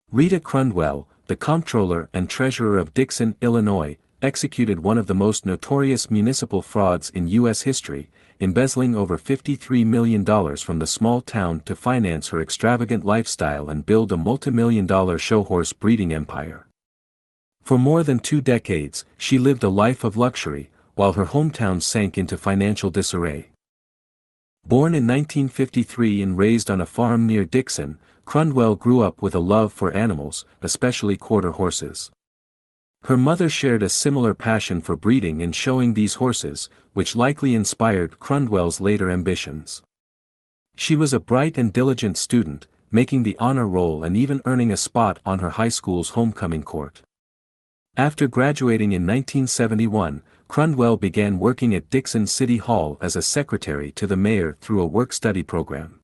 Rita Crundwell, the Comptroller and Treasurer of Dixon, Illinois, executed one of the most notorious municipal frauds in U.S. history, embezzling over $53 million from the small town to finance her extravagant lifestyle and build a multimillion-dollar show horse breeding empire. For more than 2 decades, she lived a life of luxury, while her hometown sank into financial disarray. Born in 1953 and raised on a farm near Dixon, Crundwell grew up with a love for animals, especially quarter horses. Her mother shared a similar passion for breeding and showing these horses, which likely inspired Crundwell's later ambitions. She was a bright and diligent student, making the honor roll and even earning a spot on her high school's homecoming court. After graduating in 1971, Crundwell began working at Dixon City Hall as a secretary to the mayor through a work-study program.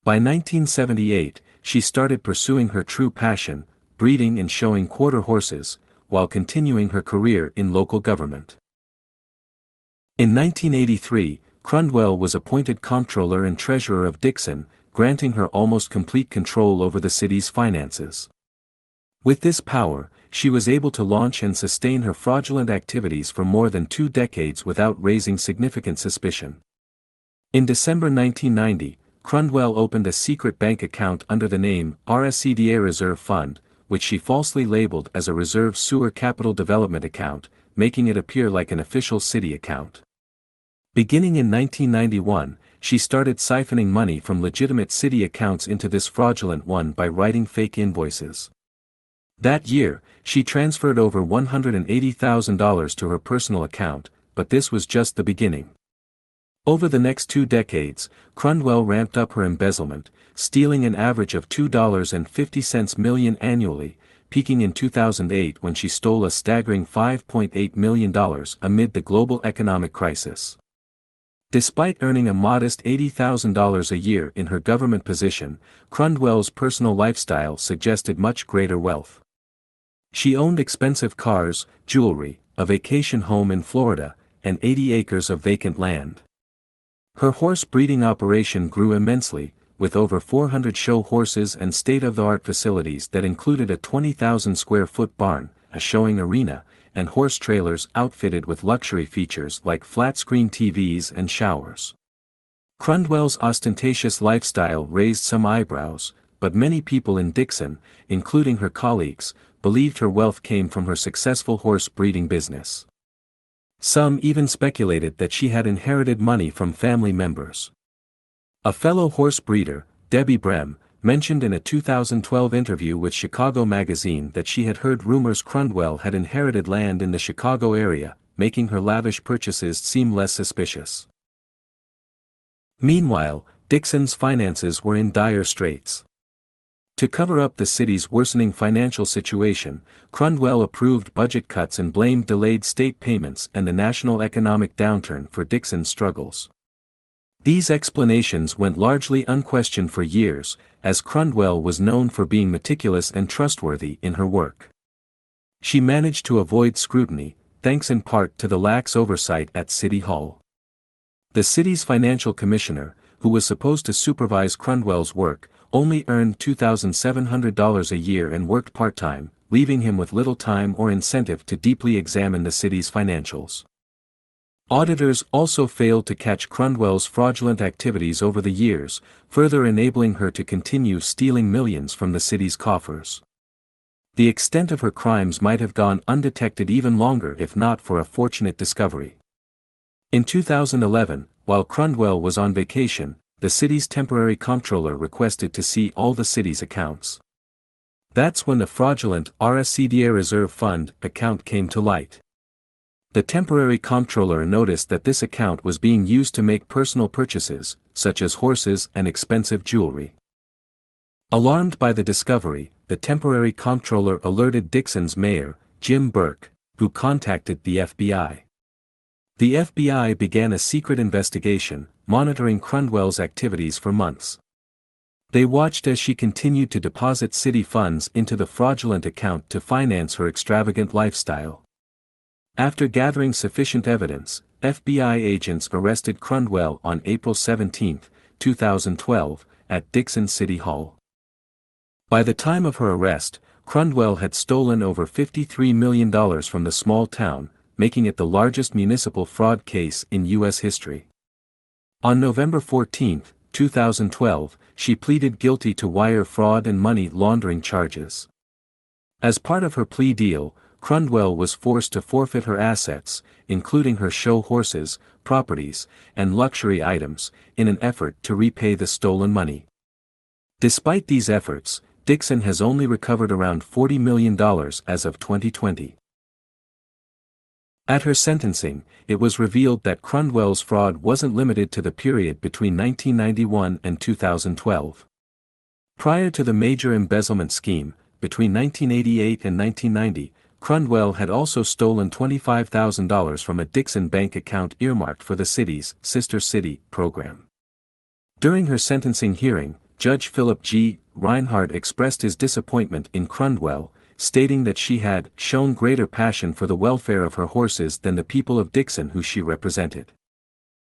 By 1978, she started pursuing her true passion, breeding and showing quarter horses, while continuing her career in local government. In 1983, Crundwell was appointed Comptroller and Treasurer of Dixon, granting her almost complete control over the city's finances. With this power, she was able to launch and sustain her fraudulent activities for more than 2 decades without raising significant suspicion. In December 1990, Crundwell opened a secret bank account under the name RSCDA Reserve Fund, which she falsely labeled as a Reserve Sewer Capital Development account, making it appear like an official city account. Beginning in 1991, she started siphoning money from legitimate city accounts into this fraudulent one by writing fake invoices. That year, she transferred over $180,000 to her personal account, but this was just the beginning. Over the next 2 decades, Crundwell ramped up her embezzlement, stealing an average of $2.50 million annually, peaking in 2008 when she stole a staggering $5.8 million amid the global economic crisis. Despite earning a modest $80,000 a year in her government position, Crundwell's personal lifestyle suggested much greater wealth. She owned expensive cars, jewelry, a vacation home in Florida, and 80 acres of vacant land. Her horse breeding operation grew immensely, with over 400 show horses and state-of-the-art facilities that included a 20,000-square-foot barn, a showing arena, and horse trailers outfitted with luxury features like flat-screen TVs and showers. Crundwell's ostentatious lifestyle raised some eyebrows, but many people in Dixon, including her colleagues, believed her wealth came from her successful horse breeding business. Some even speculated that she had inherited money from family members. A fellow horse breeder, Debbie Brem, mentioned in a 2012 interview with Chicago Magazine that she had heard rumors Crundwell had inherited land in the Chicago area, making her lavish purchases seem less suspicious. Meanwhile, Dixon's finances were in dire straits. To cover up the city's worsening financial situation, Crundwell approved budget cuts and blamed delayed state payments and the national economic downturn for Dixon's struggles. These explanations went largely unquestioned for years, as Crundwell was known for being meticulous and trustworthy in her work. She managed to avoid scrutiny, thanks in part to the lax oversight at City Hall. The city's financial commissioner, who was supposed to supervise Crundwell's work, only earned $2,700 a year and worked part-time, leaving him with little time or incentive to deeply examine the city's financials. Auditors also failed to catch Crundwell's fraudulent activities over the years, further enabling her to continue stealing millions from the city's coffers. The extent of her crimes might have gone undetected even longer if not for a fortunate discovery. In 2011, while Crundwell was on vacation, the city's temporary comptroller requested to see all the city's accounts. That's when the fraudulent RSCDA Reserve Fund account came to light. The temporary comptroller noticed that this account was being used to make personal purchases, such as horses and expensive jewelry. Alarmed by the discovery, the temporary comptroller alerted Dixon's mayor, Jim Burke, who contacted the FBI. The FBI began a secret investigation, monitoring Crundwell's activities for months. They watched as she continued to deposit city funds into the fraudulent account to finance her extravagant lifestyle. After gathering sufficient evidence, FBI agents arrested Crundwell on April 17, 2012, at Dixon City Hall. By the time of her arrest, Crundwell had stolen over $53 million from the small town, making it the largest municipal fraud case in U.S. history. On November 14, 2012, she pleaded guilty to wire fraud and money laundering charges. As part of her plea deal, Crundwell was forced to forfeit her assets, including her show horses, properties, and luxury items, in an effort to repay the stolen money. Despite these efforts, Dixon has only recovered around $40 million as of 2020. At her sentencing, it was revealed that Crundwell's fraud wasn't limited to the period between 1991 and 2012. Prior to the major embezzlement scheme, between 1988 and 1990, Crundwell had also stolen $25,000 from a Dixon bank account earmarked for the city's Sister City program. During her sentencing hearing, Judge Philip G. Reinhardt expressed his disappointment in Crundwell, stating that she had shown greater passion for the welfare of her horses than the people of Dixon who she represented.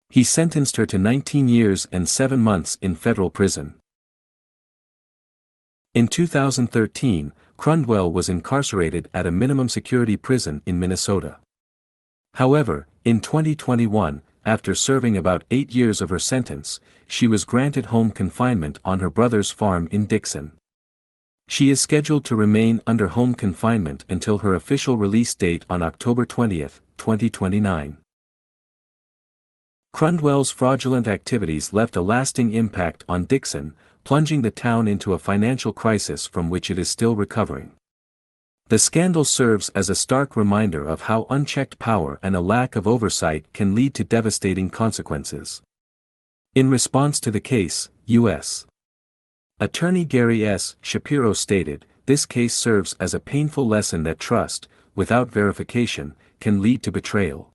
He sentenced her to 19 years and 7 months in federal prison. In 2013, Crundwell was incarcerated at a minimum security prison in Minnesota. However, in 2021, after serving about 8 years of her sentence, she was granted home confinement on her brother's farm in Dixon. She is scheduled to remain under home confinement until her official release date on October 20, 2029. Crundwell's fraudulent activities left a lasting impact on Dixon, plunging the town into a financial crisis from which it is still recovering. The scandal serves as a stark reminder of how unchecked power and a lack of oversight can lead to devastating consequences. In response to the case, U.S. Attorney Gary S. Shapiro stated, "This case serves as a painful lesson that trust, without verification, can lead to betrayal."